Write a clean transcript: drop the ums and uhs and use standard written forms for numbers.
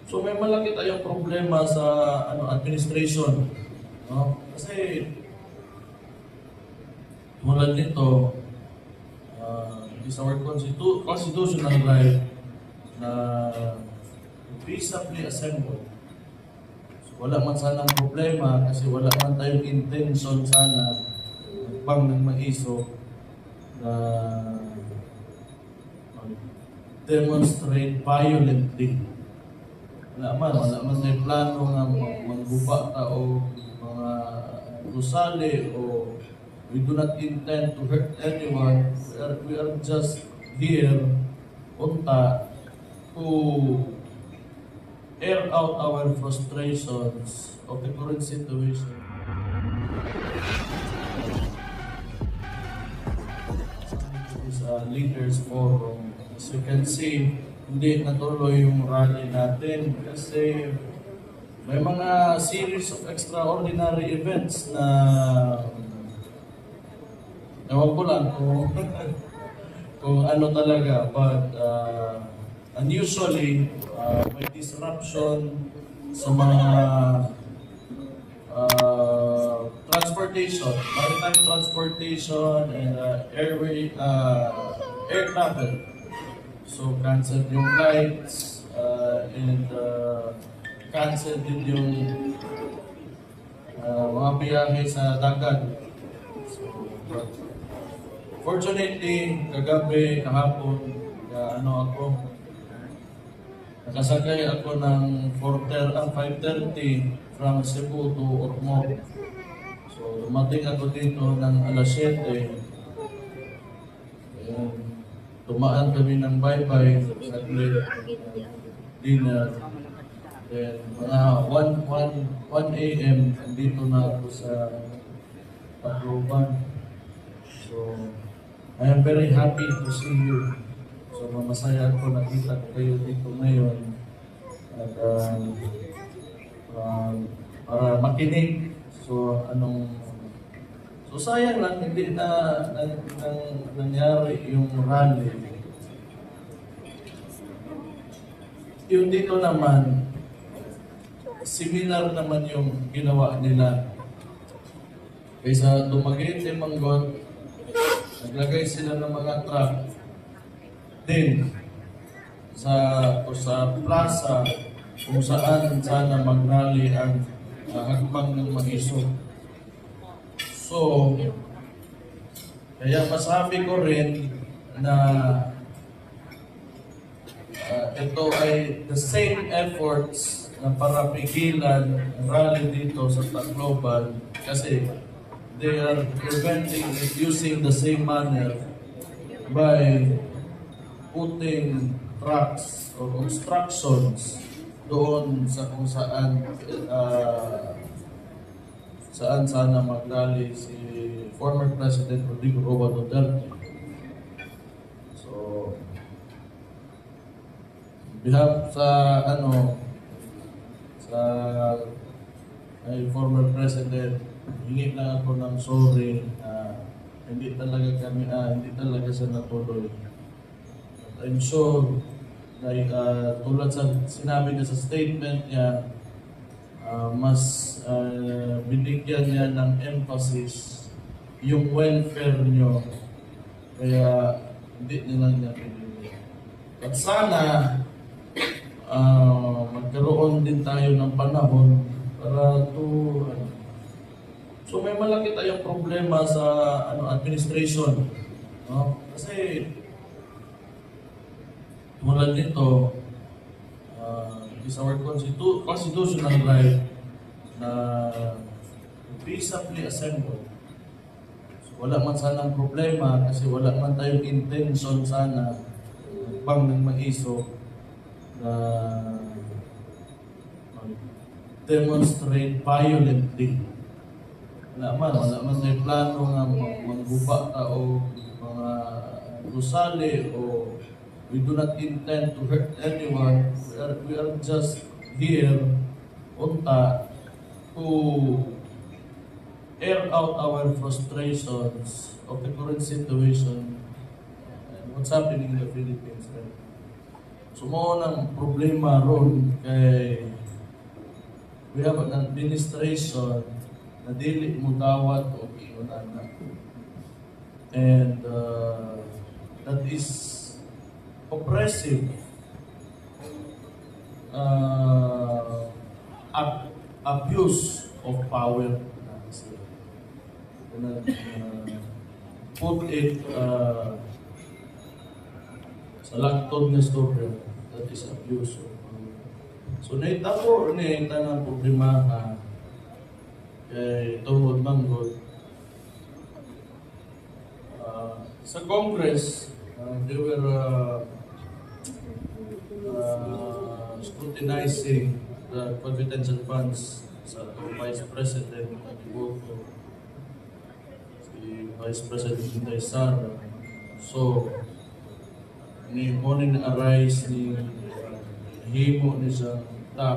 So may malaki tayong problema sa administration, no? Kasi tulad nito, is our constitutional right na peaceably assemble. So, wala man sanang problema kasi wala man tayong intention sana pang ng maiso na demonstrate violently. Wala man tayo plano nga mangguba ta o mga gusali o we do not intend to hurt anyone. We are just here unta to air out our frustrations of the current situation. This leaders forum. As you can see, hindi natuloy yung rally natin kasi may mga series of extraordinary events na ewan ko lang kung ano talaga, but unusually may disruption sa mga transportation, maritime transportation and air travel. So canceled yung flights and canceled din yung mga biyahe sa dagat. So, fortunately, kagabi, kahapon, nakasakay ako ng 5:30 from Cebu to Ormoc. So, dumating ako dito ng alas 7. Tumaan kami ng bye-bye, saglit, dinner. Then, mga 1 a.m. dito na ako sa Tacloban. So, I am very happy to see you. So, masaya ako nakita ko kayo dito ngayon. At para makinig. So, sayang lang, hindi na nangyari yung rally. Yung dito naman, similar naman yung ginawa nila. Kaysa Dumaguete, Manggot, naglagay sila ng mga truck din sa plaza kung saan sana mag-rally ang hagpang ng mag-iso. So, kaya masabi ko rin na ito ay the same efforts na para pigilan ang rally dito sa Tacloban kasi they are preventing it using the same manner by putting trucks or obstructions doon sa kung saan sana mag-rally si former President Rodrigo Roa Duterte. So, behalf sa former President, hingi lang ako ng sorry hindi talaga siya natuloy. I'm sure like tulad sa sinabi niya sa statement niya, mas binigyan niya ng emphasis yung welfare niyo, kaya hindi niya pinili. At sana magkaroon din tayo ng panahon para so may malaki tayong problema sa administration, no? Kasi tulad nito, is our constitutional right na peaceably assemble. So, wala man sanang problema kasi wala man tayong intention sana pang ng maiso na demonstrate violently. Wala man tayo plano nga mangguba ta o mga gusali o we do not intend to hurt anyone. We are just here unta to air out our frustrations of the current situation and what's happening in the Philippines. Right? Sumo ng problema ron kay we have an administration na dili mo dawat o iunan na. And that is oppressive abuse of power. Put it sa lagtod nga story, that is abuse of power. So naitako ni tanang problema kay tungod manggod sa Congress, they were scrutinizing the confidential funds sa Vice President Boto, si Vice President Inday Sara. So, ni morning arise ni himo ni sa